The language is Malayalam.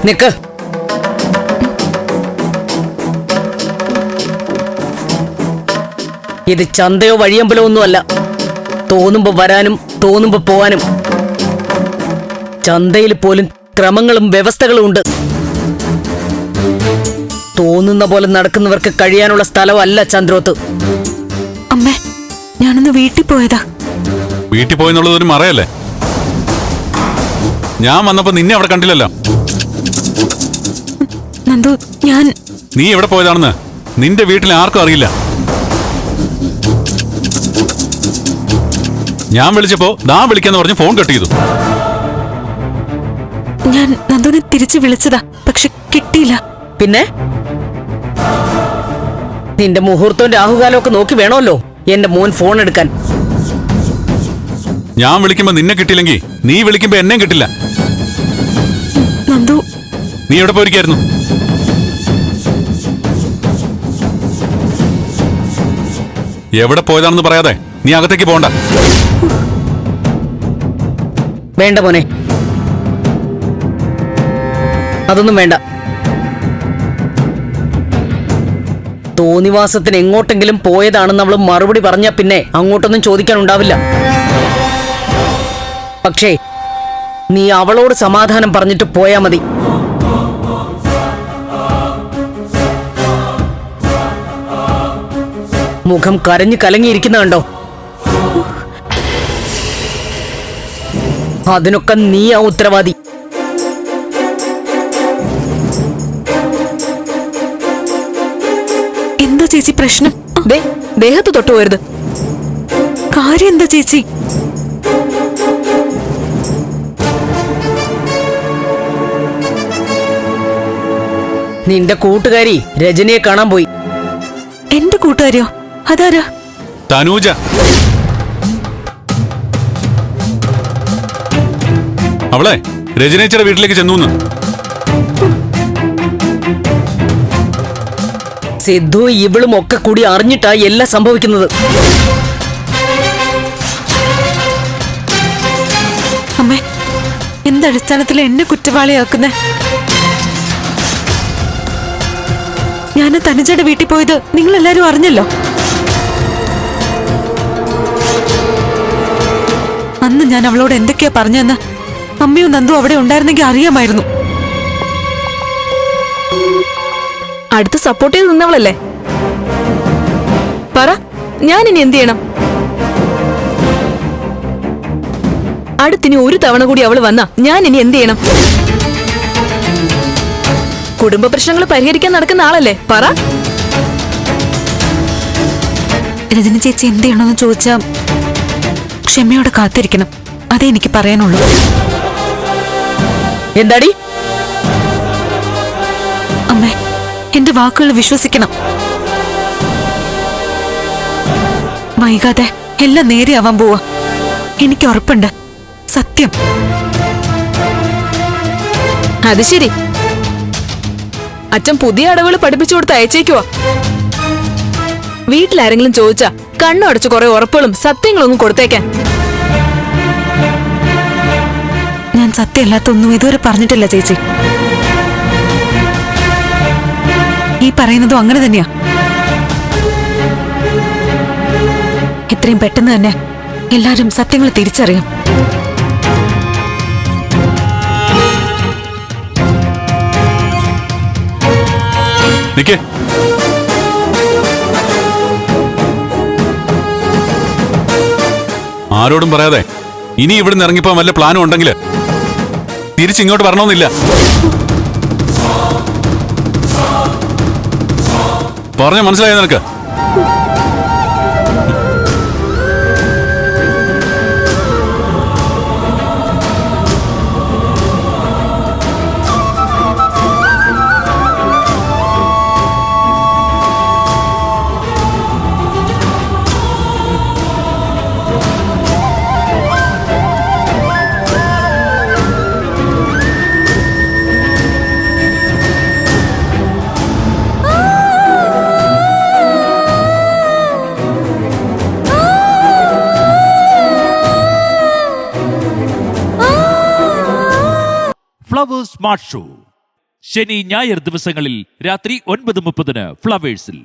നിക്ക്. ഇത് ചന്തയോ വഴിയമ്പലോ ഒന്നുമല്ല. തോന്നുമ്പോ വരാനും തോന്നുമ്പോ പോവാനും. ചന്തയിൽ പോലും ക്രമങ്ങളും വ്യവസ്ഥകളും ഉണ്ട്. തോന്നുന്ന പോലെ നടക്കുന്നവർക്ക് കഴിയാനുള്ള സ്ഥലമല്ല ചന്ദ്രോത്ത്. അമ്മേ, ഞാനൊന്ന് വീട്ടിൽ പോയതാ. വീട്ടിൽ പോയെന്നുള്ളത് ഒരു മറയല്ലേ? ഞാൻ വന്നപ്പോ നിന്നെ അവിടെ കണ്ടില്ലല്ലോ. നന്ദു, നീ എവിടെ പോയതാണെന്ന് നിന്റെ വീട്ടിൽ ആർക്കും അറിയില്ല. ഞാൻ വിളിച്ചപ്പോ ദാ വിളിക്കാന്ന് പറഞ്ഞ് ഫോൺ കട്ട് ചെയ്തു. ഞാൻ നന്ദുവിനെ തിരിച്ചു വിളിച്ചതാ, പക്ഷെ കിട്ടിയില്ല. പിന്നെ നിന്റെ മുഹൂർത്തവും രാഹുകാലവും ഒക്കെ നോക്കി വേണമല്ലോ എന്റെ മോൻ ഫോൺ എടുക്കാൻ. ഞാൻ വിളിക്കുമ്പോ നിന്നെ കിട്ടിയില്ലെങ്കിൽ നീ വിളിക്കുമ്പോ എന്നെയും കിട്ടില്ല. നന്ദു, നീ എവിടെ പോയിരിക്കായിരുന്നു? എവിടെ പോയതാണെന്ന് പറയാതെ നീ അകത്തേക്ക് പോണ്ട. വേണ്ട മോനെ, അതൊന്നും വേണ്ട. തോന്നിവാസത്തിന് എങ്ങോട്ടെങ്കിലും പോയതാണെന്ന് അവള് മറുപടി പറഞ്ഞാ പിന്നെ അങ്ങോട്ടൊന്നും ചോദിക്കാനുണ്ടാവില്ല. പക്ഷേ നീ അവളോട് സമാധാനം പറഞ്ഞിട്ട് പോയാ മതി. മുഖം കരഞ്ഞു കലങ്ങിയിരിക്കുന്ന കണ്ടോ? അതിനൊക്കെ നീയാ ഉത്തരവാദി. എന്താ ചേച്ചി പ്രശ്നം? ദേഹത്ത് തൊട്ടുപോരുത്. കാര്യം എന്താ ചേച്ചി? നിന്റെ കൂട്ടുകാരി രജനിയെ കാണാൻ പോയി. എന്റെ കൂട്ടുകാരിയോ? അതാരാ? തനൂജ. അവളെ രജനീച്ചയുടെ വീട്ടിലേക്ക് ചെന്നു. സിദ്ധു ഇവളും ഒക്കെ കൂടി അറിഞ്ഞിട്ടാ എല്ലാം സംഭവിക്കുന്നത്. അമ്മേ, എന്തടിസ്ഥാനത്തിൽ എന്നെ കുറ്റവാളിയാക്കുന്നേ? ഞാൻ തനുജയുടെ വീട്ടിൽ പോയത് നിങ്ങളെല്ലാരും അറിഞ്ഞല്ലോ. അന്ന് ഞാൻ അവളോട് എന്തൊക്കെയാ പറഞ്ഞെന്ന് അമ്മയും നന്ദു അവിടെ ഉണ്ടായിരുന്നെങ്കിൽ അറിയാമായിരുന്നു. അടുത്ത് സപ്പോർട്ട് ചെയ്ത് നിന്നവളല്ലേ? പറ, ഞാൻ ഇനി എന്ത് ചെയ്യണം? അടുത്തിനി ഒരു തവണ കൂടി അവള് വന്നാ ഞാൻ ഇനി എന്ത് ചെയ്യണം? കുടുംബ പ്രശ്നങ്ങൾ പരിഹരിക്കാൻ നടക്കുന്ന ആളല്ലേ? പറ. രജനി ചേച്ചി എന്ത് ചെയ്യണമെന്ന് ചോദിച്ചാ ക്ഷമയോടെ കാത്തിരിക്കണം. അതേ എനിക്ക് പറയാനുള്ളൂ. എന്താടി? അമ്മേ, എന്റെ വാക്കുകൾ വിശ്വസിക്കണം. വൈകാതെ എല്ലാം നേരെയാവാൻ പോവാ. എനിക്ക് ഉറപ്പുണ്ട്. സത്യം. അത് ശരി. അച്ഛൻ പുതിയ അടവുകൾ പഠിപ്പിച്ചു കൊടുത്ത് അയച്ചേക്കുവാ. വീട്ടിലാരെങ്കിലും ചോദിച്ചാ കണ്ണു അടച്ച് കുറെ ഉറപ്പുകളും സത്യങ്ങളൊന്നും കൊടുത്തേക്കാൻ. ഞാൻ സത്യമല്ലാത്ത ഒന്നും ഇതുവരെ പറഞ്ഞിട്ടില്ല ചേച്ചി. ഈ പറയുന്നതും അങ്ങനെ തന്നെയാ. എത്രയും പെട്ടെന്ന് തന്നെ എല്ലാരും സത്യങ്ങൾ തിരിച്ചറിയും. നിക്കേ. ആരോടും പറയാതെ ഇനി ഇവിടുന്ന് ഇറങ്ങിപ്പോൻ വല്ല പ്ലാനും ഉണ്ടെങ്കിൽ തിരിച്ചിങ്ങോട്ട് വരണമെന്നില്ല. പറഞ്ഞ മനസ്സിലായോ നിനക്ക്? ഫ്ലവേഴ്സ് സ്മാർട്ട് ഷോ ശനി ഞായർ ദിവസങ്ങളിൽ രാത്രി 9:30 ഫ്ലവേഴ്സിൽ.